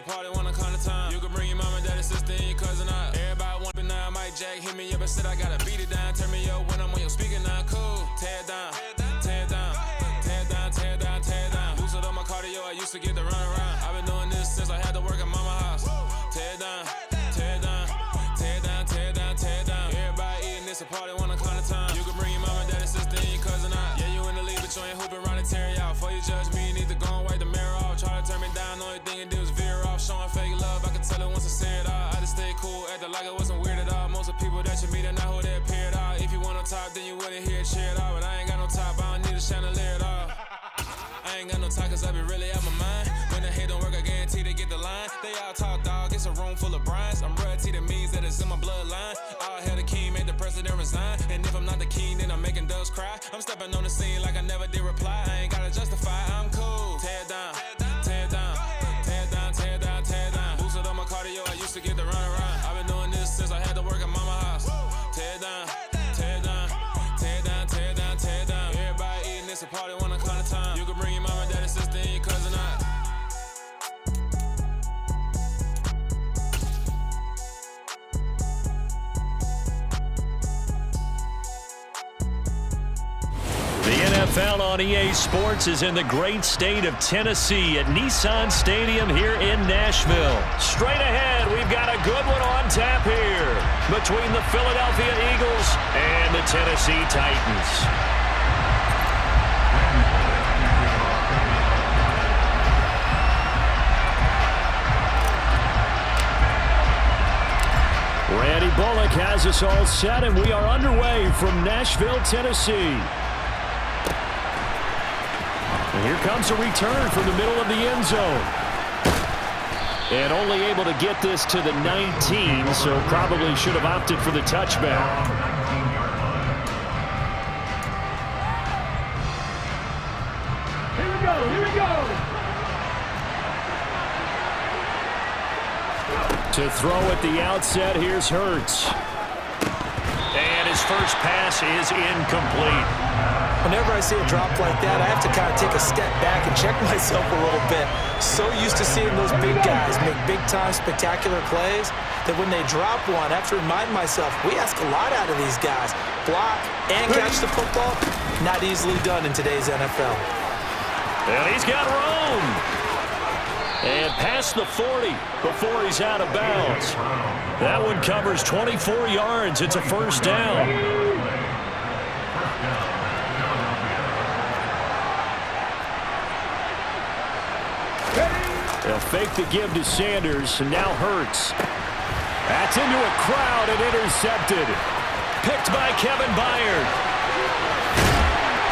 party when I come to time. You can bring your mama, daddy, sister, and your cousin out. Everybody want me now, Mike Jack hit me up and said I gotta beat it down. Turn me up when I'm on your speaker now, cool. Tear it down, tear it down, tear it down, tear it down, tear it down. Lose it on my cardio, I used to get the run around. I've been doing this since I had to work at mama house. Tear it down, tear it down, tear it down, tear it down, tear it down. Everybody eating this a party when I come to time. You can bring your mama, daddy, sister, and your cousin out. Yeah, you in the league, but you ain't hooping around and tear you out. Before you judge me, you need to go and wipe the mirror off. Try to turn me down, only thing you do is veer off. Showing fake love, I can tell it once I say it all. I just stay cool, acting like it wasn't weird at all. Most of the people that you meet are not who they appear at all. If you want on top, then you wouldn't hear it cheer at all. But I ain't got no top, I don't need a chandelier at all. I ain't got no time, cause I be really out my mind. When the hate don't work, I guarantee they get the line. They all talk, dog, it's a room full of Bryans. I'm royalty, that means that it's in my bloodline. All hell the king, made the president resign. And if I'm not the king, then I'm making doves cry. I'm stepping on the scene like I never did reply. I ain't gotta justify, I'm cool. Tear it down, tear it down, tear it down, tear it down, tear it down. Boosted on my cardio, I used to get the run around. I've been doing this since I had to work at mama house. Tear it down, tear it down, tear it down, tear it down, tear it down. Everybody eating this a party when I come to time. You can bring your mama, daddy, sister, and your cousin out. The NFL on EA Sports is in the great state of Tennessee at Nissan Stadium here in Nashville. Straight ahead, we've got a good one on tap here between the Philadelphia Eagles and the Tennessee Titans. Randy Bullock has us all set, and we are underway from Nashville, Tennessee. And here comes a return from the middle of the end zone. And only able to get this to the 19, so probably should have opted for the touchback. Here we go, here we go. To throw at the outset, here's Hurts. And his first pass is incomplete. Whenever I see a drop like that, I have to kind of take a step back and check myself a little bit. So used to seeing those big guys make big-time spectacular plays that when they drop one, I have to remind myself, we ask a lot out of these guys. Block and catch the football, not easily done in today's NFL. And he's got room. And past the 40 before he's out of bounds. That one covers 24 yards. It's a first down. They'll fake the give to Sanders, and now Hurts. That's into a crowd and intercepted. Picked by Kevin Byard.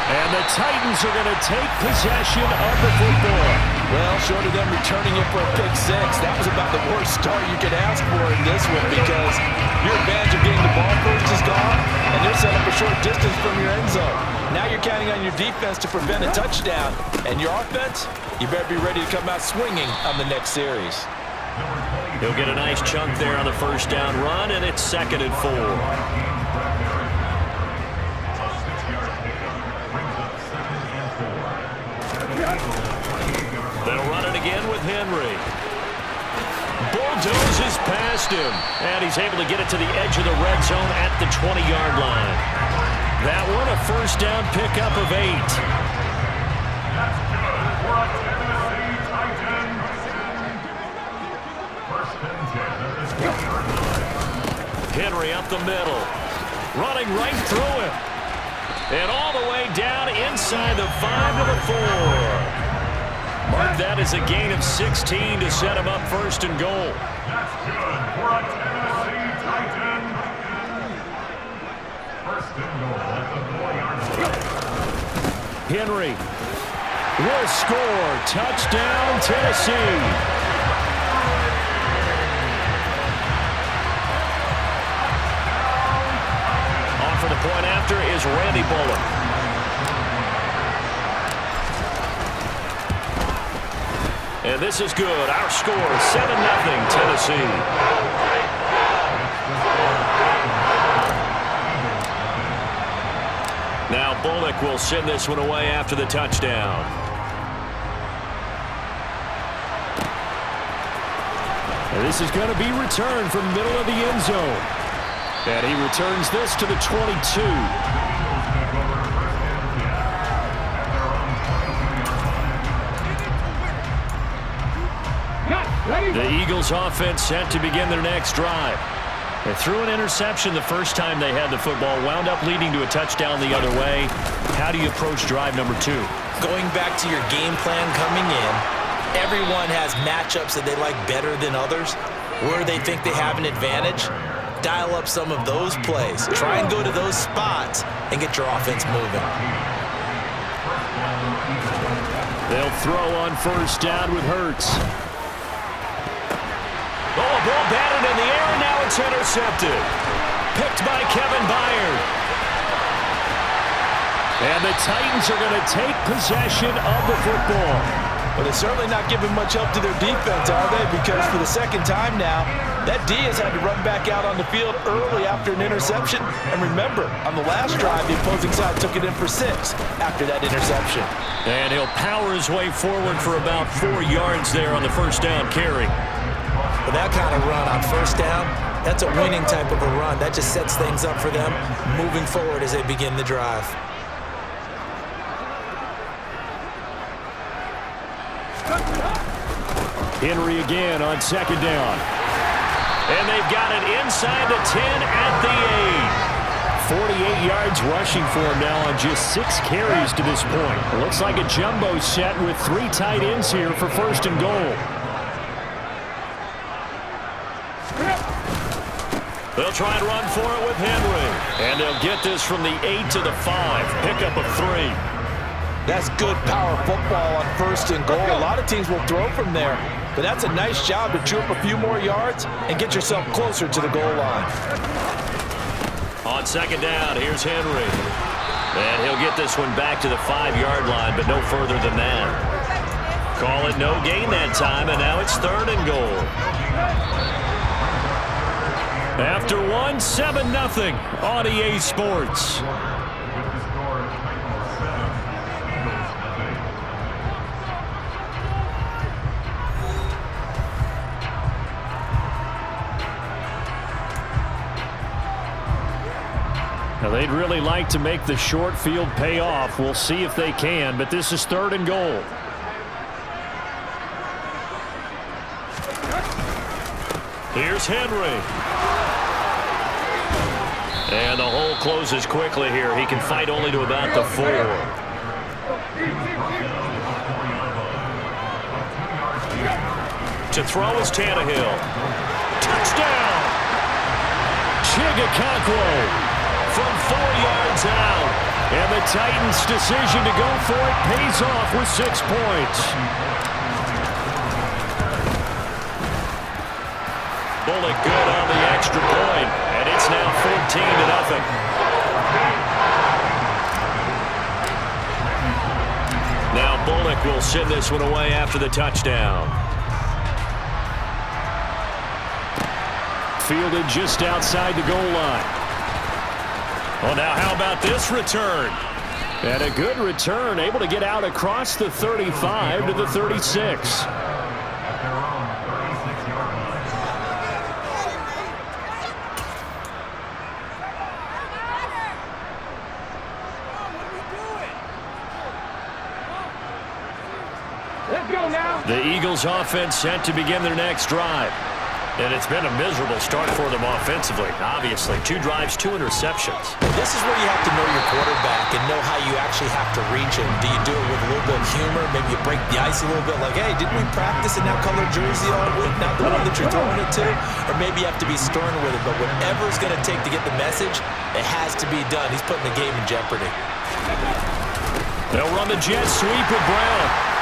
And the Titans are going to take possession of the football. Well, short of them returning it for a pick six, that was about the worst start you could ask for in this one because your advantage of getting the ball first is gone, and they're set up a short distance from your end zone. Now you're counting on your defense to prevent a touchdown, and your offense, you better be ready to come out swinging on the next series. He'll get a nice chunk there on the first down run, and it's 2nd and 4. They'll run it again with Henry. Bulldozes past him, and he's able to get it to the edge of the red zone at the 20-yard line. That one, a first down pickup of 8. Henry up the middle, running right through him. And all the way down inside the 5 to the 4. Mark that as a gain of 16 to set him up 1st and goal. That's good for a Tennessee Titan. 1st and goal at the 4-yard line. Henry will score. Touchdown, Tennessee. On for the point after is Randy Bullock. And this is good. Our score, 7-0, Tennessee. Now Bullock will send this one away after the touchdown. And this is going to be returned from middle of the end zone. And he returns this to the 22. The Eagles offense set to begin their next drive. They threw an interception the first time they had the football, wound up leading to a touchdown the other way. How do you approach drive number 2? Going back to your game plan coming in, everyone has matchups that they like better than others, where they think they have an advantage. Dial up some of those plays. Try and go to those spots and get your offense moving. They'll throw on first down with Hurts. Oh, a ball batted in the air, and now it's intercepted. Picked by Kevin Byard. And the Titans are going to take possession of the football. Well, they're certainly not giving much help to their defense, are they? Because for the second time now, that D has had to run back out on the field early after an interception. And remember, on the last drive, the opposing side took it in for 6 after that interception. And he'll power his way forward for about 4 yards there on the first down carry. With that kind of run on first down, that's a winning type of a run. That just sets things up for them moving forward as they begin the drive. Henry again on second down. And they've got it inside the 10 at the 8. 48 yards rushing for him now on just 6 carries to this point. It looks like a jumbo set with 3 tight ends here for first and goal. They'll try and run for it with Henry. And they'll get this from the 8 to the 5. Pickup of 3. That's good power football on first and goal. A lot of teams will throw from there. But that's a nice job to chew up a few more yards and get yourself closer to the goal line. On second down, here's Henry. And he'll get this one back to the 5-yard line, but no further than that. Call it no gain that time, and now it's third and goal. After one, 7-0 on EA Sports. Now they'd really like to make the short field pay off. We'll see if they can, but this is third and goal. Here's Henry. And the hole closes quickly here. He can fight only to about the 4. To throw is Tannehill. Touchdown! Chigakonkwo from 4 yards out. And the Titans' decision to go for it pays off with 6 points. Bullock good on the extra point, and it's now 14-0. Now Bullock will send this one away after the touchdown. Fielded just outside the goal line. Well, now how about this return? And a good return, able to get out across the 35 to the 36. The Eagles offense set to begin their next drive. And it's been a miserable start for them offensively. Obviously, 2 drives, 2 interceptions. This is where you have to know your quarterback and know how you actually have to reach him. Do you do it with a little bit of humor? Maybe you break the ice a little bit like, hey, didn't we practice in that color jersey all week? Not the one that you're throwing it to? Or maybe you have to be stern with it. But whatever it's going to take to get the message, it has to be done. He's putting the game in jeopardy. They'll run the jet sweep with Brown.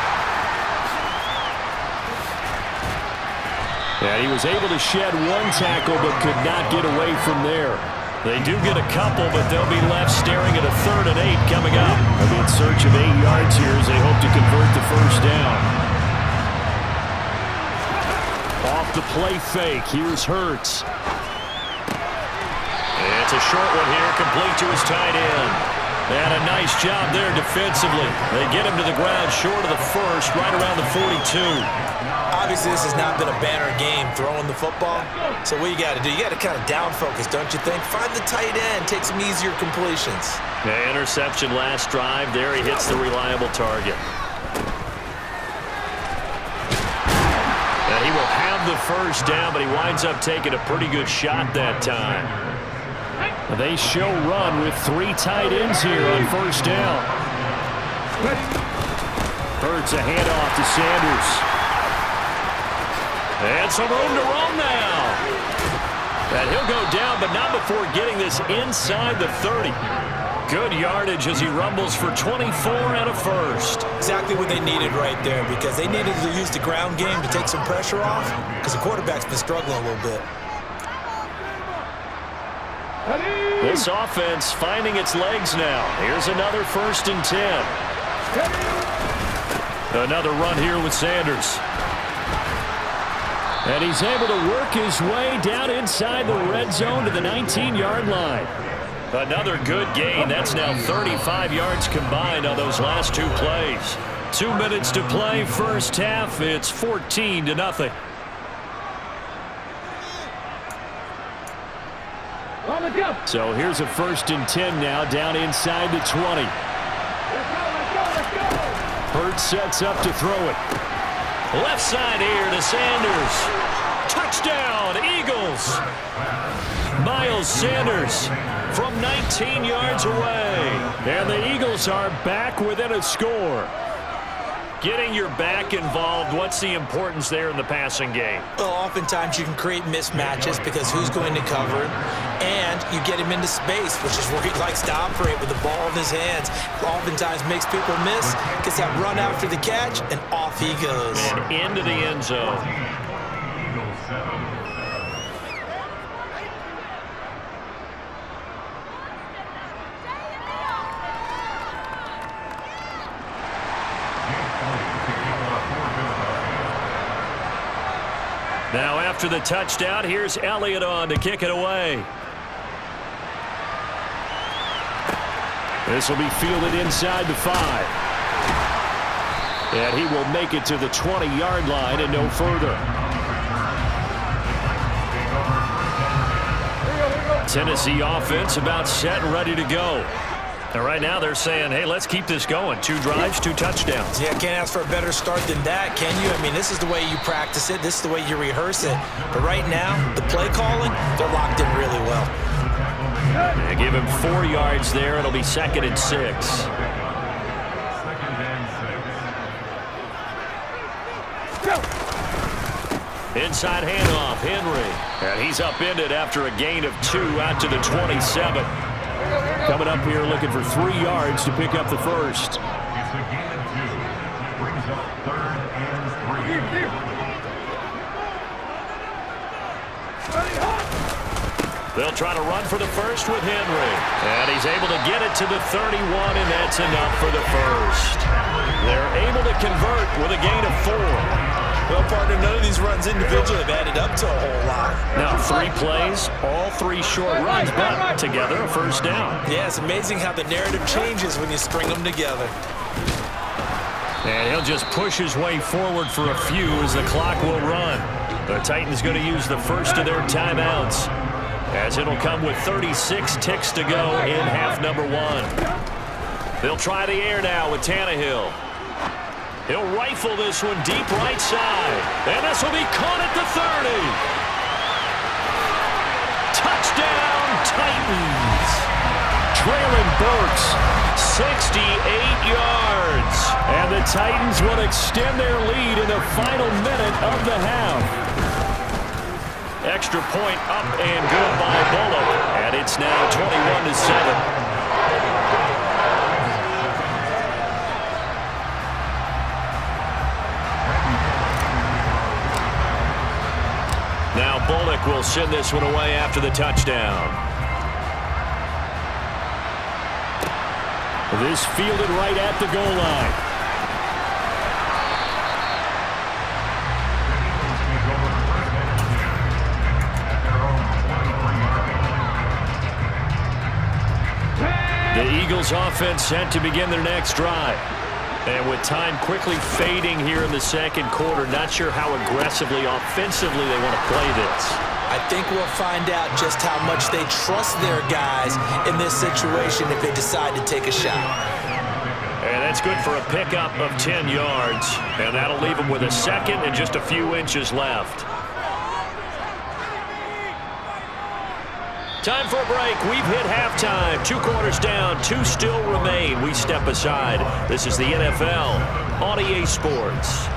And he was able to shed 1 tackle but could not get away from there. They do get a couple, but they'll be left staring at a 3rd and 8 coming up. They'll be in search of 8 yards here as they hope to convert the first down. Off the play fake, here's Hurts. It's a short one here, complete to his tight end. And a nice job there defensively. They get him to the ground short of the first, right around the 42. Obviously, this has not been a banner game throwing the football. So what you got to do, you got to kind of down focus, don't you think? Find the tight end, take some easier completions. The interception last drive. There he hits the reliable target. And he will have the first down, but he winds up taking a pretty good shot that time. They show run with 3 tight ends here on first down. Hurts a handoff to Sanders. And some room to roam now. And he'll go down, but not before getting this inside the 30. Good yardage as he rumbles for 24 and a first. Exactly what they needed right there, because they needed to use the ground game to take some pressure off, because the quarterback's been struggling a little bit. This offense finding its legs now. Here's another 1st and 10. Another run here with Sanders. And he's able to work his way down inside the red zone to the 19-yard line. Another good gain. That's now 35 yards combined on those last 2 plays. 2 minutes to play first half. It's 14-0. So here's a 1st and 10 now down inside the 20. Hurts sets up to throw it. Left side here to Sanders. Touchdown, Eagles. Miles Sanders from 19 yards away. And the Eagles are back within a score. Getting your back involved, what's the importance there in the passing game? Well, oftentimes you can create mismatches because who's going to cover, and you get him into space, which is where he likes to operate with the ball in his hands. Oftentimes makes people miss, gets that run after the catch, and off he goes. And into the end zone. Eagles 7. Now after the touchdown, here's Elliott on to kick it away. This will be fielded inside the 5. And he will make it to the 20-yard line and no further. Tennessee offense about set and ready to go. And right now they're saying, hey, let's keep this going. 2 drives, 2 touchdowns. Yeah, can't ask for a better start than that, can you? I mean, this is the way you practice it. This is the way you rehearse it. But right now, the play calling, they're locked in really well. They give him 4 yards there. It'll be 2nd and 6. Inside handoff, Henry. And he's upended after a gain of 2 out to the 27. Coming up here looking for 3 yards to pick up the first. It's a gain of 2. Brings up 3rd and 3. They'll try to run for the first with Henry. And he's able to get it to the 31, and that's enough for the first. They're able to convert with a gain of 4. Well, partner, none of these runs individually have added up to a whole lot. Now 3 plays, all 3 short runs, but together a first down. Yeah, it's amazing how the narrative changes when you string them together. And he'll just push his way forward for a few as the clock will run. The Titans going to use the first of their timeouts, as it'll come with 36 ticks to go in half number 1. They'll try the air now with Tannehill. He'll rifle this one deep right side. And this will be caught at the 30. Touchdown, Titans. Traylon Burks, 68 yards. And the Titans will extend their lead in the final minute of the half. Extra point up and good by Bullock. And it's now 21-7. Now Bullock will send this one away after the touchdown. This fielded right at the goal line. The Eagles offense set to begin their next drive. And with time quickly fading here in the second quarter, not sure how aggressively, offensively they want to play this. I think we'll find out just how much they trust their guys in this situation if they decide to take a shot. And that's good for a pickup of 10 yards. And that'll leave them with a second and just a few inches left. Time for a break. We've hit halftime. 2 quarters down. 2 still remain. We step aside. This is the NFL on EA Sports.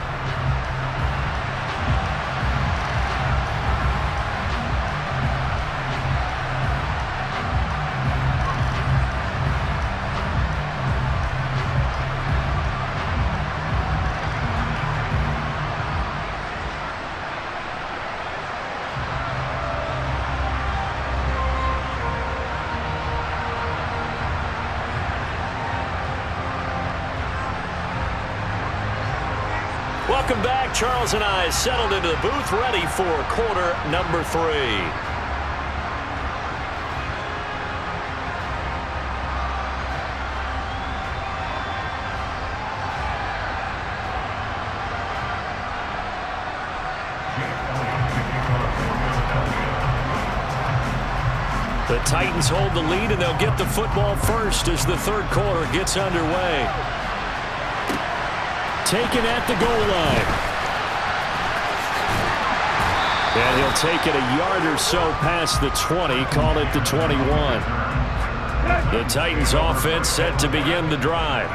Welcome back. Charles and I settled into the booth, ready for quarter number 3. The Titans hold the lead, and they'll get the football first as the third quarter gets underway. Taken at the goal line. And he'll take it a yard or so past the 20, call it the 21. The Titans offense set to begin the drive.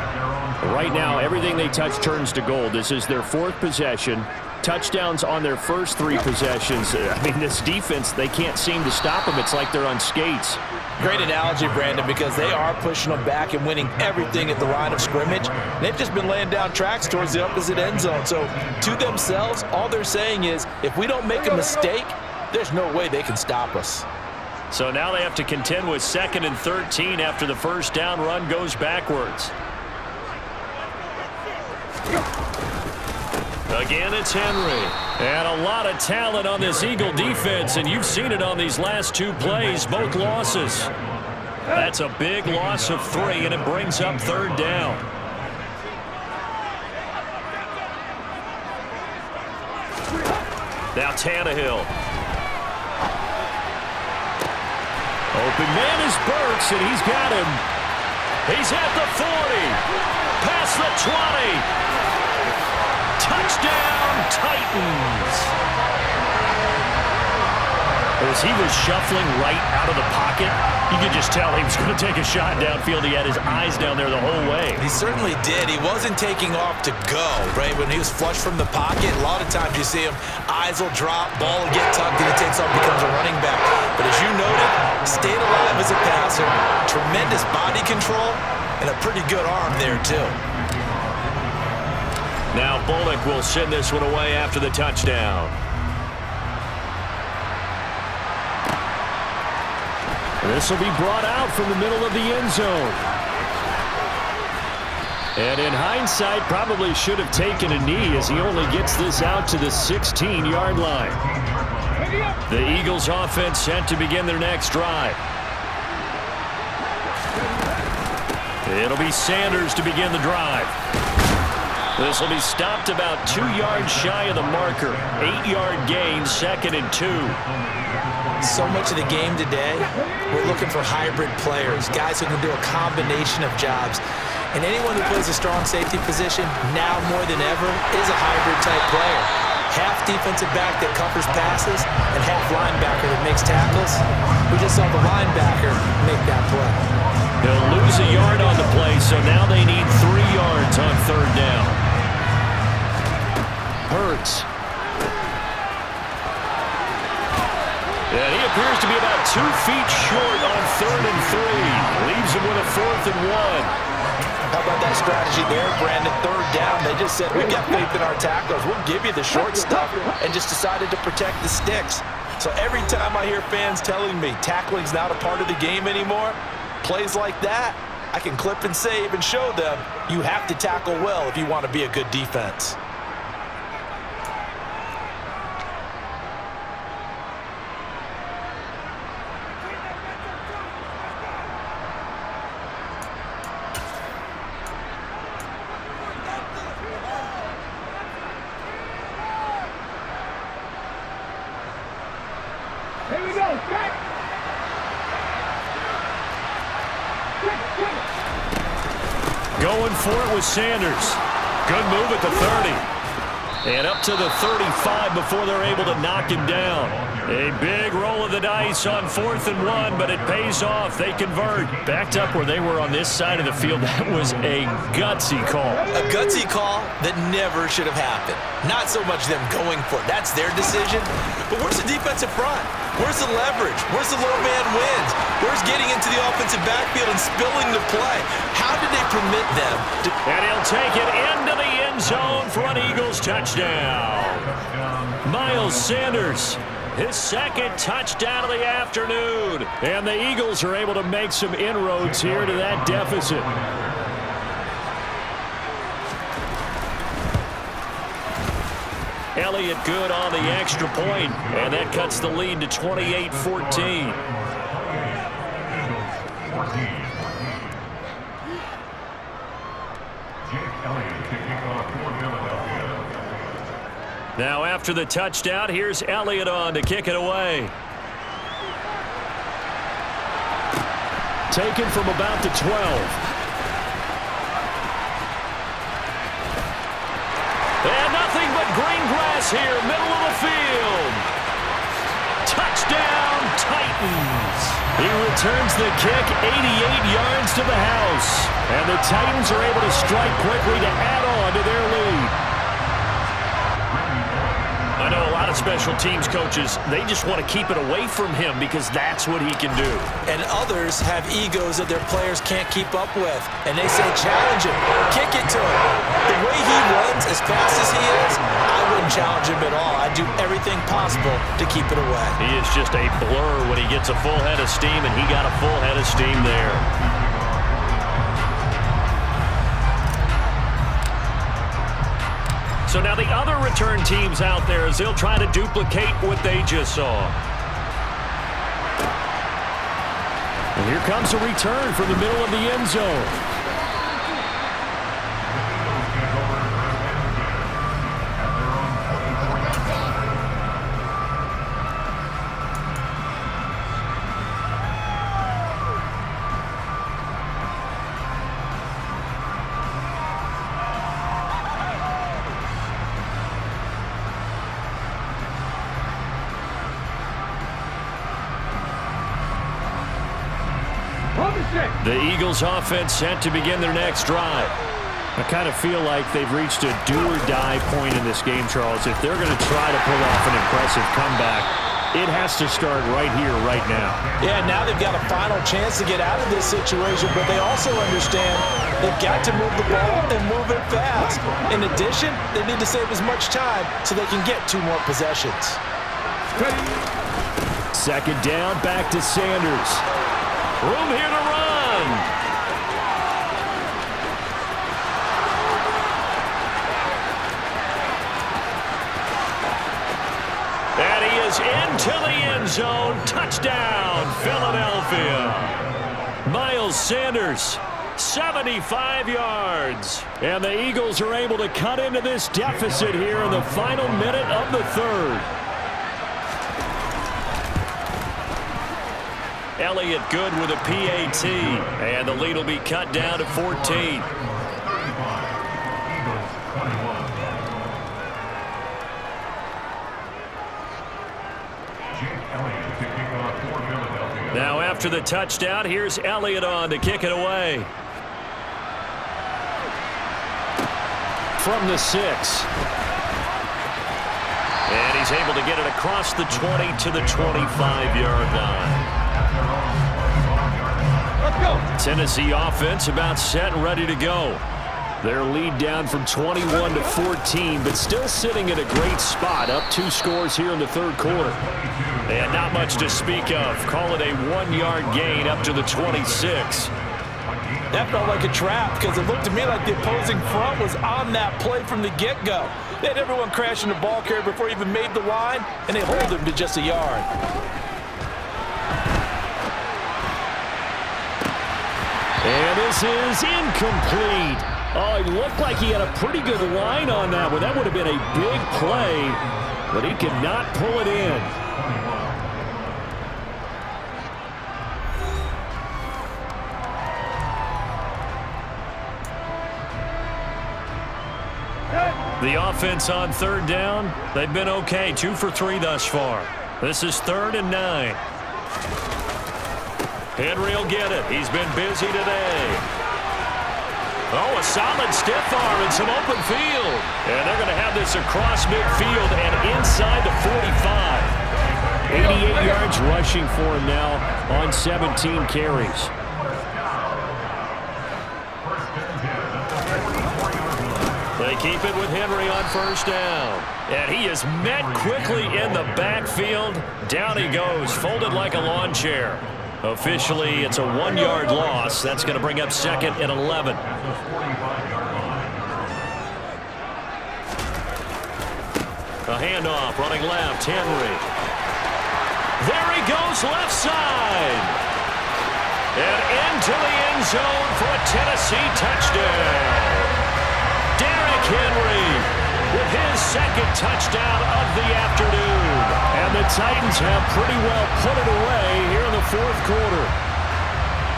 Right now, everything they touch turns to gold. This is their 4th possession. Touchdowns on their first 3 possessions. I mean, this defense, they can't seem to stop them. It's like they're on skates. Great analogy, Brandon, because they are pushing them back and winning everything at the line of scrimmage. They've just been laying down tracks towards the opposite end zone. So to themselves, all they're saying is, if we don't make a mistake, there's no way they can stop us. So now they have to contend with 2nd and 13 after the first down run goes backwards. Again, it's Henry. And a lot of talent on this Eagle defense, and you've seen it on these last 2 plays, both losses. That's a big loss of 3, and it brings up 3rd down. Now Tannehill. Open man is Burks, and he's got him. He's at the 40. Past the 20. Touchdown, Titans. As he was shuffling right out of the pocket, you could just tell he was going to take a shot downfield. He had his eyes down there the whole way. He certainly did. He wasn't taking off to go, right? When he was flush from the pocket, a lot of times you see him, eyes will drop, ball will get tucked, and he takes off, becomes a running back. But as you noted, stayed alive as a passer, tremendous body control, and a pretty good arm there, too. Now Bullock will send this one away after the touchdown. This will be brought out from the middle of the end zone. And in hindsight, probably should have taken a knee as he only gets this out to the 16-yard line. The Eagles offense set to begin their next drive. It'll be Sanders to begin the drive. This will be stopped about 2 yards shy of the marker. 8-yard gain, 2nd and 2. So much of the game today, we're looking for hybrid players, guys who can do a combination of jobs. And anyone who plays a strong safety position, now more than ever, is a hybrid-type player. Half defensive back that covers passes and half linebacker that makes tackles. We just saw the linebacker make that play. They'll lose a yard on the play, so now they need 3 yards on 3rd down. Hurts. And he appears to be about 2 feet short on 3rd and 3. Leaves him with a 4th and 1. How about that strategy there, Brandon? 3rd down, they just said, we've got faith in our tackles. We'll give you the short stuff, and just decided to protect the sticks. So every time I hear fans telling me tackling's not a part of the game anymore, plays like that, I can clip and save and show them you have to tackle well if you want to be a good defense. Here we go. Check. Going for it with Sanders. Good move at the 30. And up to the 35 before they're able to knock him down. A big roll of the dice on 4th and 1, but it pays off. They convert. Backed up where they were on this side of the field. That was a gutsy call. A gutsy call that never should have happened. Not so much them going for it. That's their decision. But where's the defensive front? Where's the leverage? Where's the low man wins? Where's getting into the offensive backfield and spilling the play? How did they permit them to... And he'll take it into the end zone for an Eagles touchdown. Miles Sanders, his second touchdown of the afternoon. And the Eagles are able to make some inroads here to that deficit. Elliott good on the extra point, and that cuts the lead to 28-14. Now after the touchdown, here's Elliott on to kick it away. Taken from about the 12. And nothing but green grass here, middle of the field. Touchdown, Titans. He returns the kick 88 yards to the house. And the Titans are able to strike quickly to add on to their lead. I know a lot of special teams coaches, they just want to keep it away from him because that's what he can do. And others have egos that their players can't keep up with. And they say, challenge him, kick it to him. The way he runs, as fast as he is, I wouldn't challenge him at all. I'd do everything possible to keep it away. He is just a blur when he gets a full head of steam, and he got a full head of steam there. So now the other return teams out there as they'll try to duplicate what they just saw. And here comes a return from the middle of the end zone. The Eagles offense set to begin their next drive. I kind of feel like they've reached a do-or-die point in this game, Charles. If they're going to try to pull off an impressive comeback, it has to start right here, right now. Yeah, now they've got a final chance to get out of this situation, but they also understand they've got to move the ball and move it fast. In addition, they need to save as much time so they can get 2 more possessions. Second down, back to Sanders. Room here to run. And he is into the end zone. Touchdown, Philadelphia. Miles Sanders, 75 yards. And the Eagles are able to cut into this deficit here in the final minute of the third. Elliott good with a PAT, and the lead will be cut down to 14. Now after the touchdown, here's Elliott on to kick it away. From the 6. And he's able to get it across the 20 to the 25-yard line. Let's go. Tennessee offense about set and ready to go. Their lead down from 21 to 14, but still sitting at a great spot, up 2 scores here in the third quarter. And not much to speak of. Call it a 1-yard gain up to the 26. That felt like a trap because it looked to me like the opposing front was on that play from the get-go. They had everyone crashing the ball carrier before he even made the line, and they hold him to just a yard. And this is incomplete. Oh, it looked like he had a pretty good line on that one. That would have been a big play, but he could not pull it in. The offense on third down, they've been okay. 2 for 3 thus far. This is 3rd and 9. Henry will get it. He's been busy today. Oh, a solid stiff arm and some open field. And they're going to have this across midfield and inside the 45. 88 yards rushing for him now on 17 carries. They keep it with Henry on first down. And he is met quickly in the backfield. Down he goes, folded like a lawn chair. Officially, it's a 1-yard loss. That's going to bring up 2nd and 11. A handoff, running left, Henry. There he goes, left side. And into the end zone for a Tennessee touchdown. Derrick Henry with his 2nd touchdown of the afternoon. And the Titans have pretty well put it away here in the 4th quarter.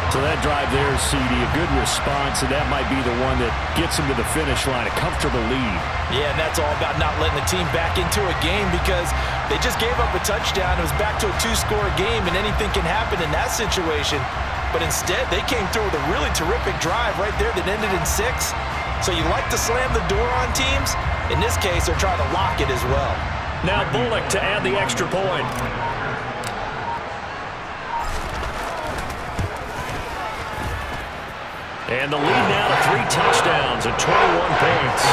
So that drive there, CD, a good response, and that might be the one that gets them to the finish line, a comfortable lead. Yeah, and that's all about not letting the team back into a game because they just gave up a touchdown. It was back to a 2-score game, and anything can happen in that situation. But instead, they came through with a really terrific drive right there that ended in 6. So you like to slam the door on teams? In this case, they're trying to lock it as well. Now Bullock to add the extra point. And the lead now to 3 touchdowns at 21 points.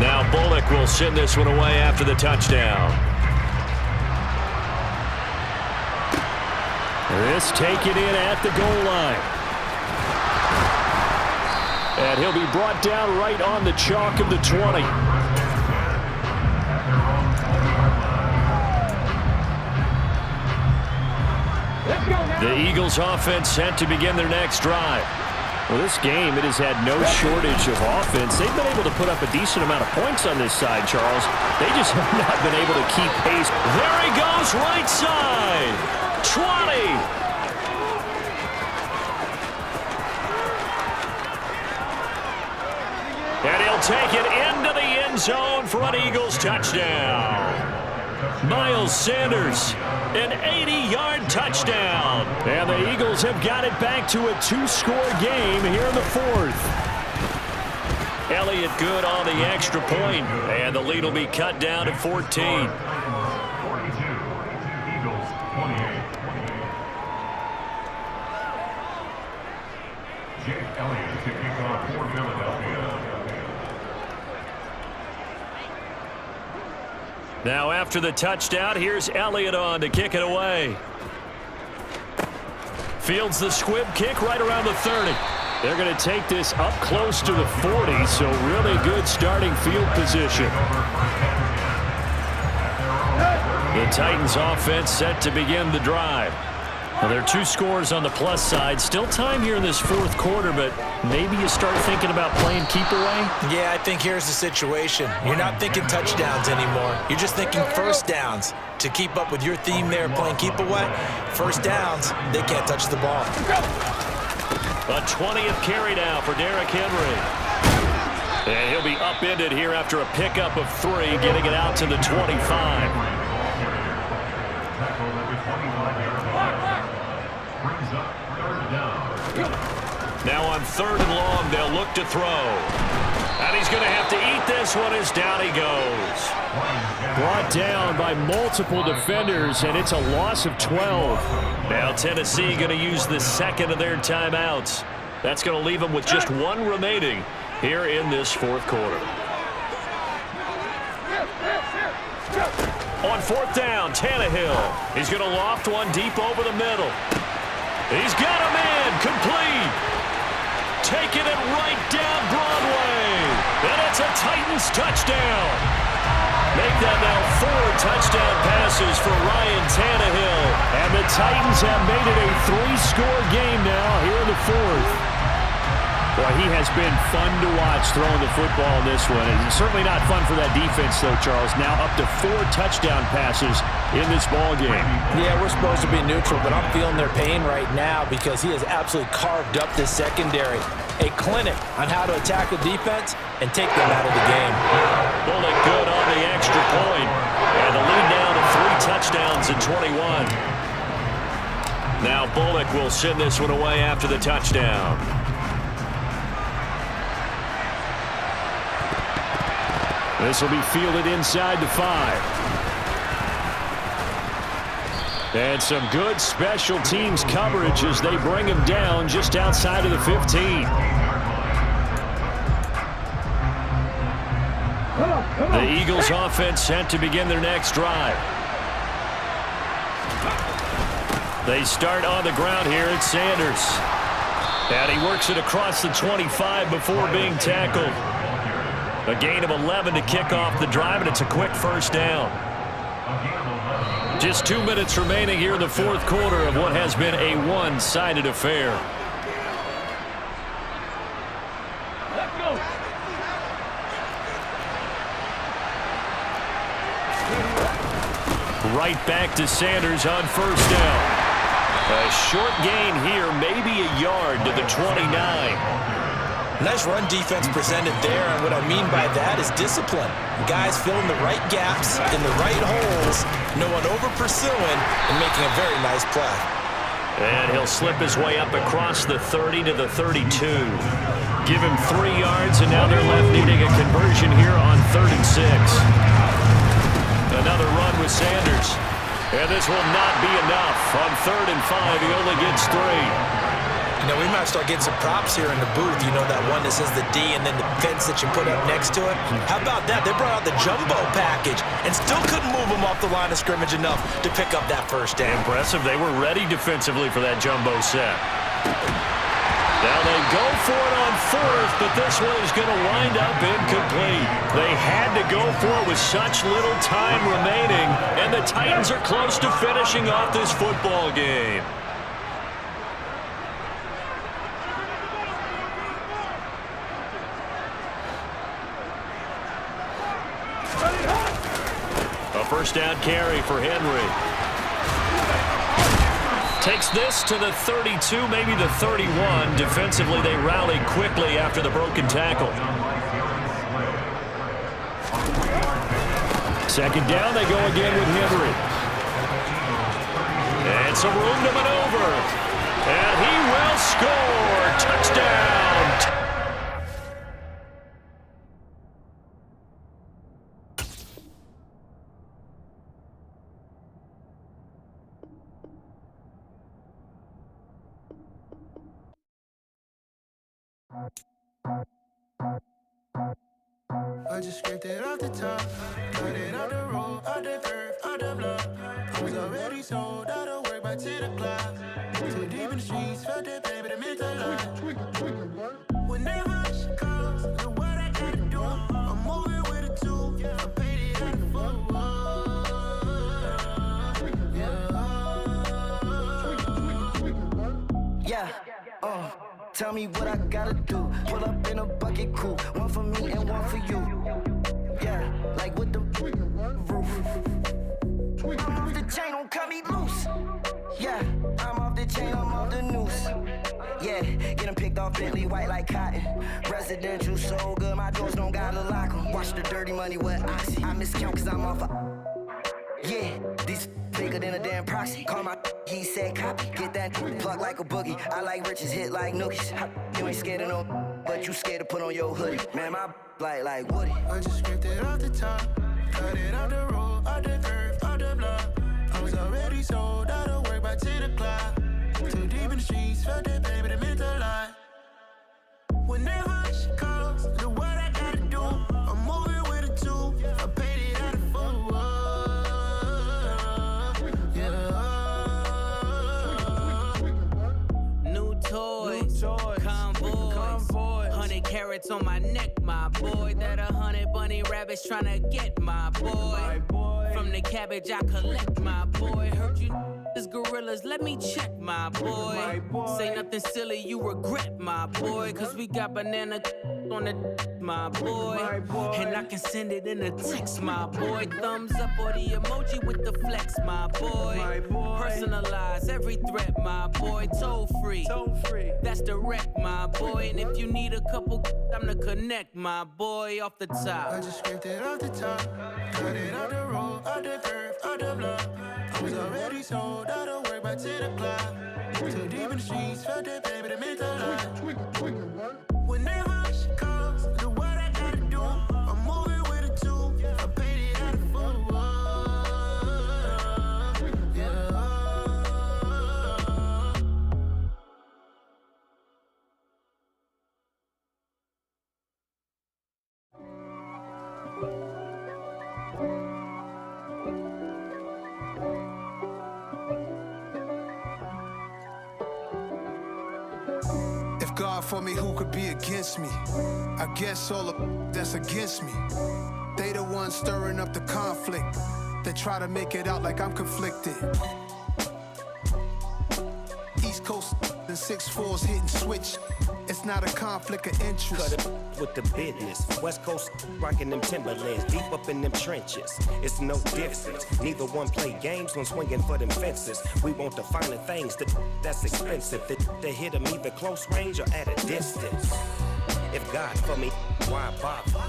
Now Bullock will send this one away after the touchdown. This taken in at the goal line. And he'll be brought down right on the chalk of the 20. The Eagles offense set to begin their next drive. Well, this game, it has had no shortage of offense. They've been able to put up a decent amount of points on this side, Charles. They just have not been able to keep pace. There he goes, right side. 20. And he'll take it into the end zone for an Eagles touchdown. Miles Sanders, an 80-yard touchdown. And the Eagles have got it back to a 2-score game here in the 4th. Elliott good on the extra point, and the lead will be cut down to 14. 42, Eagles 28. Jake Elliott to kick off for Philadelphia. Now after the touchdown, here's Elliott on to kick it away. Fields the squib kick right around the 30. They're going to take this up close to the 40, so really good starting field position. The Titans offense set to begin the drive. Well, there are 2 scores on the plus side. Still time here in this 4th quarter, but maybe you start thinking about playing keep away? Yeah, I think here's the situation. You're not thinking touchdowns anymore. You're just thinking first downs. To keep up with your theme there, playing keep away, first downs, they can't touch the ball. A 20th carry now for Derrick Henry. And he'll be upended here after a pickup of 3, getting it out to the 25. Now on 3rd and long, they'll look to throw. And he's going to have to eat this one as down he goes. Brought down by multiple defenders, and it's a loss of 12. Now Tennessee going to use the 2nd of their timeouts. That's going to leave them with just 1 remaining here in this 4th quarter. On 4th down, Tannehill. He's going to loft one deep over the middle. He's got a man, complete. Taking it right down Broadway. And it's a Titans touchdown. Make that now 4 touchdown passes for Ryan Tannehill. And the Titans have made it a 3-score game now here in the 4th. Boy, he has been fun to watch throwing the football in this one. It's certainly not fun for that defense, though, Charles. Now up to 4 touchdown passes in this ball game. Yeah, we're supposed to be neutral, but I'm feeling their pain right now because he has absolutely carved up this secondary. A clinic on how to attack the defense and take them out of the game. Bullock good on the extra point. And the lead down to 3 touchdowns in 21. Now Bullock will send this one away after the touchdown. This will be fielded inside the 5. And some good special teams coverage as they bring him down just outside of the 15. The Eagles offense set to begin their next drive. They start on the ground here at Sanders. And he works it across the 25 before being tackled. A gain of 11 to kick off the drive, and it's a quick first down. Just 2 minutes remaining here in the fourth quarter of what has been a one-sided affair. Let's go. Right back to Sanders on first down. A short gain here, maybe a yard to the 29. Nice run defense presented there, and what I mean by that is discipline. Guys filling the right gaps in the right holes, no one over-pursuing, and making a very nice play. And he'll slip his way up across the 30 to the 32. Give him 3 yards, and now they're left needing a conversion here on 3rd and 6. Another run with Sanders. And this will not be enough. On 3rd and 5, he only gets 3. You know, we might start getting some props here in the booth. You know, that one that says the D and then the fence that you put up next to it? How about that? They brought out the jumbo package and still couldn't move them off the line of scrimmage enough to pick up that first down. Impressive. They were ready defensively for that jumbo set. Now they go for it on 4th, but this one is going to wind up incomplete. They had to go for it with such little time remaining, and the Titans are close to finishing off this football game. A first down carry for Henry. Takes this to the 32, maybe the 31. Defensively, they rally quickly after the broken tackle. Second down, they go again with Henry. And some room to maneuver. And he will score. Touchdown. I just scraped it off the top, cut it off the road, off the curve, off the block. I was already sold out of work by 10 o'clock. Too deep in the streets, felt that pain, but it meant a lot. Whenever she calls, know what I gotta do. I'm moving with a 2, I paid it out the full. Yeah, tell me what I gotta do. Pull up in a bucket coupe, one for me and one for you. Yeah, like with the roof. I'm off the chain, don't cut me loose. Yeah, I'm off the chain, I'm off the noose. Yeah, get them picked off Bentley, white like cotton. Residential so good, my doors don't gotta lock them. Watch the dirty money with Oxy. I miscount cause I'm off a... Yeah, these bigger than a damn proxy. Call my he said copy. Get that plug like a boogie. I like riches, hit like nookies. You ain't scared of no, but you scared to put on your hoodie. Man, my like Woody. I just scraped it off the top, cut it off the road, off the curve, off the block. I was already sold out of work by 10 o'clock. Too deep in the streets, felt that pain, but it meant a lot. Whenever she calls, know what I gotta do. I'm moving with a 2, I paid it out of full. New toys, convoys, 100 carats on my neck, my boy. That 100 bunny rabbits tryna get my boy. From the cabbage I collect, my boy. Heard you. This gorillas, let me check, my boy. Say nothing silly, you regret, my boy. Cause we got banana on the my boy. And I can send it in a text, my boy. Thumbs up or the emoji with the flex, my boy. Personalize every threat, my boy. Toll free. That's direct, my boy. And if you need a couple, I'm to connect, my boy, off the top. I just scraped it off the top. Cut it out the road, out the curve, out the block. I was already sold out of work by 10 o'clock. Too deep in the streets, felt that baby, the mental lie. Whenever she calls, do what I gotta do. I'm moving with a two. I paid it out of full. Yeah. If God for me, who could be against me? I guess all the that's against me. They the ones stirring up the conflict. They try to make it out like I'm conflicted. East Coast and 6'4's hitting switch. It's not a conflict of interest. Cut it with the business. West Coast rocking them Timberlands, deep up in them trenches. It's no difference. Neither one play games when swinging for them fences. We want the finer things that's expensive. They hit them either close range or at a distance. If God for me, why bother?